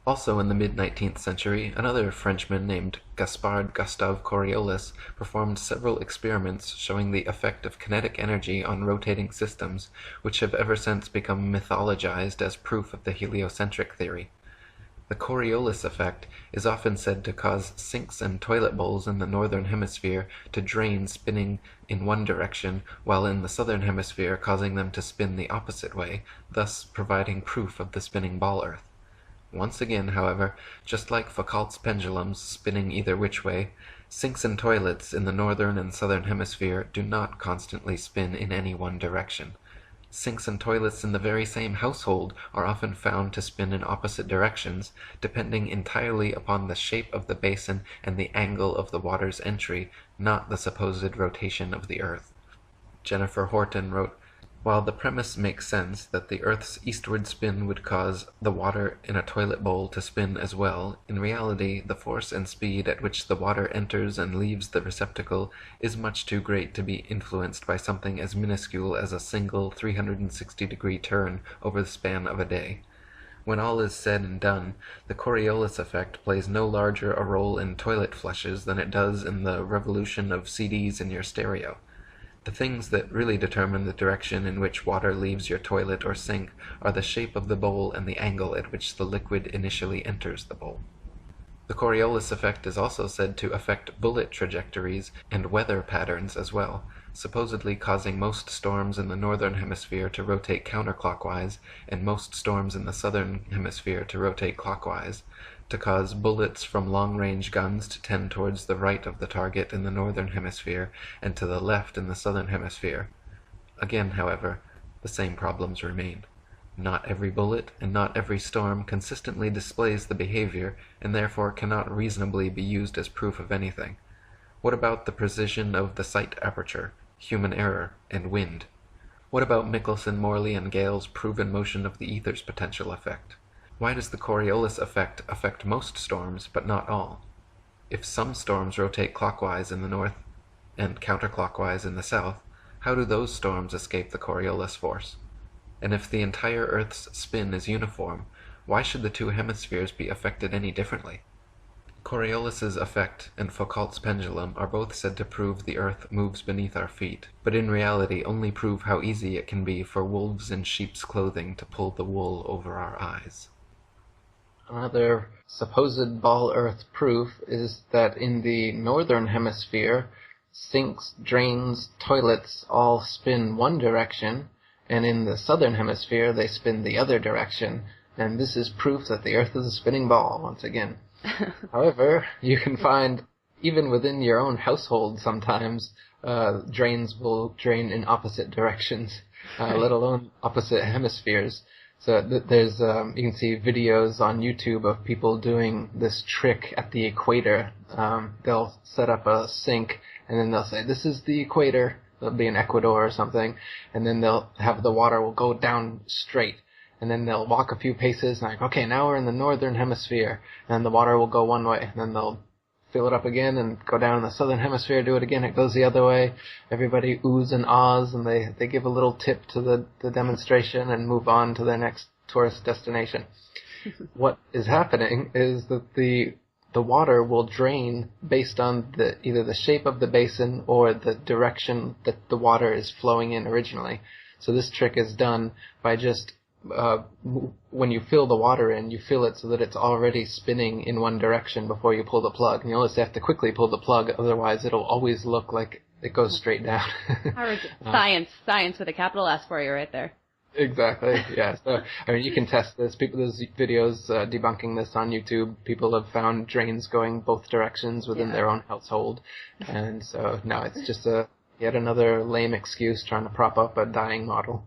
Also in the mid-19th century, another Frenchman named Gaspard Gustave Coriolis performed several experiments showing the effect of kinetic energy on rotating systems, which have ever since become mythologized as proof of the heliocentric theory. The Coriolis effect is often said to cause sinks and toilet bowls in the northern hemisphere to drain spinning in one direction, while in the southern hemisphere causing them to spin the opposite way, thus providing proof of the spinning ball earth. Once again, however, just like Foucault's pendulums spinning either which way, sinks and toilets in the northern and southern hemisphere do not constantly spin in any one direction. Sinks and toilets in the very same household are often found to spin in opposite directions, depending entirely upon the shape of the basin and the angle of the water's entry, not the supposed rotation of the earth. Jennifer Horton wrote, "While the premise makes sense that the Earth's eastward spin would cause the water in a toilet bowl to spin as well, in reality the force and speed at which the water enters and leaves the receptacle is much too great to be influenced by something as minuscule as a single 360-degree turn over the span of a day. When all is said and done, the Coriolis effect plays no larger a role in toilet flushes than it does in the revolution of CDs in your stereo. The things that really determine the direction in which water leaves your toilet or sink are the shape of the bowl and the angle at which the liquid initially enters the bowl." The Coriolis effect is also said to affect bullet trajectories and weather patterns as well, supposedly causing most storms in the northern hemisphere to rotate counterclockwise and most storms in the southern hemisphere to rotate clockwise, to cause bullets from long-range guns to tend towards the right of the target in the northern hemisphere and to the left in the southern hemisphere. Again, however, the same problems remain. Not every bullet and not every storm consistently displays the behavior, and therefore cannot reasonably be used as proof of anything. What about the precision of the sight aperture, human error, and wind? What about Michelson, Morley, and Gale's proven motion of the ether's potential effect? Why does the Coriolis effect affect most storms, but not all? If some storms rotate clockwise in the north and counterclockwise in the south, how do those storms escape the Coriolis force? And if the entire Earth's spin is uniform, why should the two hemispheres be affected any differently? Coriolis's effect and Foucault's pendulum are both said to prove the Earth moves beneath our feet, but in reality only prove how easy it can be for wolves in sheep's clothing to pull the wool over our eyes. Another supposed ball earth proof is that in the northern hemisphere, sinks, drains, toilets all spin one direction, and in the southern hemisphere they spin the other direction, and this is proof that the earth is a spinning ball once again. However, you can find, even within your own household sometimes, drains will drain in opposite directions, let alone opposite hemispheres. So there's you can see videos on YouTube of people doing this trick at the equator. They'll set up a sink and then they'll say, "This is the equator." It'll be in Ecuador or something, and then they'll have the water will go down straight. And then they'll walk a few paces and like, okay, now we're in the northern hemisphere, and the water will go one way. And then they'll fill it up again and go down in the southern hemisphere, do it again, it goes the other way. Everybody oohs and ahs, and they give a little tip to the demonstration and move on to their next tourist destination. What is happening is that the water will drain based on either the shape of the basin or the direction that the water is flowing in originally. So this trick is done by just when you fill the water in, you fill it so that it's already spinning in one direction before you pull the plug. And you always have to quickly pull the plug, otherwise it'll always look like it goes straight down. Science with a capital S for you right there. Exactly, yeah. So, I mean, you can test this. There's videos debunking this on YouTube. People have found drains going both directions within their own household. And so, no, it's just yet another lame excuse trying to prop up a dying model.